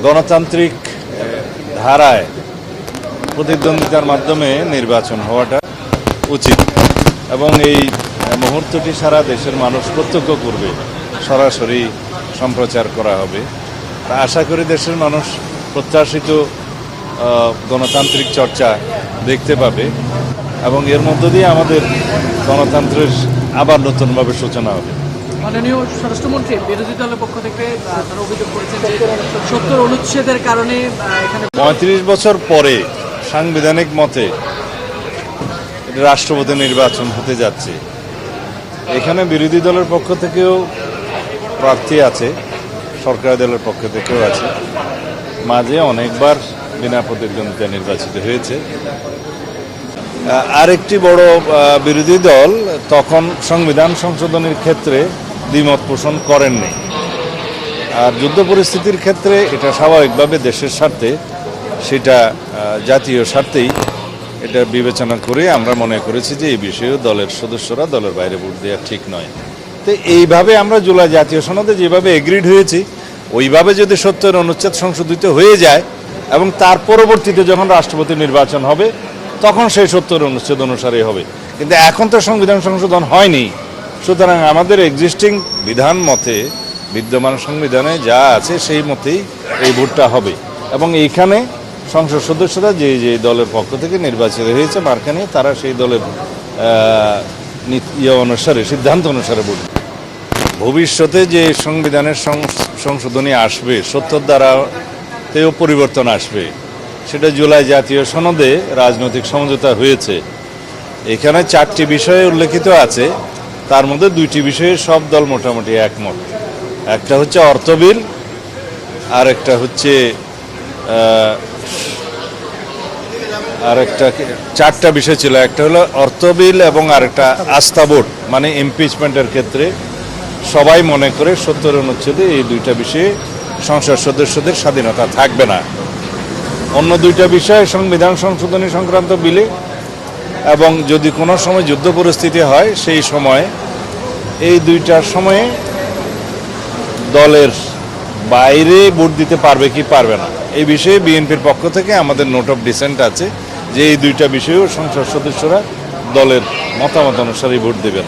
গণতান্ত্রিক ধারায় প্রতিদ্বন্দ্বিতার মাধ্যমে নির্বাচন হওয়াটা উচিত এবং এই মুহূর্তটি সারা দেশের মানুষ প্রত্যক্ষ করবে, সরাসরি সম্প্রচার করা হবে। তা আশা করি দেশের মানুষ প্রত্যাশিত গণতান্ত্রিক চর্চা দেখতে পাবে এবং এর মধ্য দিয়ে আমাদের গণতন্ত্রের আবার নতুনভাবে সূচনা হবে। মাননীয় স্বরাষ্ট্রমন্ত্রী বিরোধী দলের পক্ষ থেকে তারা অভিযোগ করেছেন যে 70 অনুচ্ছেদের কারণে এখানে 35 বছর পরে সাংবিধানিক মতে রাষ্ট্রপতি নির্বাচন হতে যাচ্ছে। এখানে বিরোধী দলের পক্ষ থেকেও প্রার্থী আছে, সরকারি দলের পক্ষ থেকেও আছে, মাঝে অনেকবার বিনা প্রতিদ্বন্দ্বিতা নির্বাচিত হয়েছে। আরেকটি বড় বিরোধী দল তখন সংবিধান সংশোধনের ক্ষেত্রে দ্বিমত পোষণ করেননি। আর যুদ্ধ পরিস্থিতির ক্ষেত্রে এটা স্বাভাবিকভাবে দেশের স্বার্থে, সেটা জাতীয় স্বার্থেই এটা বিবেচনা করে আমরা মনে করেছি যে এই বিষয়েও দলের সদস্যরা দলের বাইরে ভোট দেওয়া ঠিক নয়। তো এইভাবে আমরা জুলাই জাতীয় সনদে যেভাবে এগ্রিড হয়েছি ওইভাবে যদি 70 অনুচ্ছেদ সংশোধিত হয়ে যায় এবং তার পরবর্তীতে যখন রাষ্ট্রপতি নির্বাচন হবে তখন সেই 70 অনুচ্ছেদ অনুসারে হবে। কিন্তু এখন তো সংবিধান সংশোধন হয়নি, সুতরাং আমাদের এক্সিস্টিং বিধান মতে, বিদ্যমান সংবিধানে যা আছে সেই মতেই এই ভোটটা হবে এবং এইখানে সংসদ সদস্যরা যে যে দলের পক্ষ থেকে নির্বাচিত হয়েছে মার্কা নিয়ে তারা সেই দলের অনুসারে, সিদ্ধান্ত অনুসারে ভোট। ভবিষ্যতে যে সংবিধানের সংশোধনী আসবে, 70 ধারাতেও পরিবর্তন আসবে, সেটা জুলাই জাতীয় সনদে রাজনৈতিক সমঝোতা হয়েছে। এখানে 4টি বিষয়ে উল্লেখিত আছে, তার মধ্যে 2টি বিষয়ে সব দল মোটামুটি একমত। একটা হচ্ছে অর্থ বিল, আর একটা হচ্ছে 4টা বিষয় ছিল। একটা হলো অর্থ বিল এবং আরেকটা আস্থা ভোট, মানে ইমপিচমেন্টের ক্ষেত্রে সবাই মনে করে 70 অনুচ্ছেদে এই 2টা বিষয়ে সংসদ সদস্যদের স্বাধীনতা থাকবে না। অন্য 2টা বিষয় সংবিধান সংশোধনী সংক্রান্ত বিলে এবং যদি কোনো সময় যুদ্ধ পরিস্থিতি হয় সেই সময় এই 2টার সময়ে দলের বাইরে ভোট দিতে পারবে কি পারবে না, এই বিষয়ে বিএনপির পক্ষ থেকে আমাদের নোট অফ ডিসেন্ট আছে যে এই 2টা বিষয়েও সংসদ সদস্যরা দলের মতামত অনুসারে ভোট দেবেন।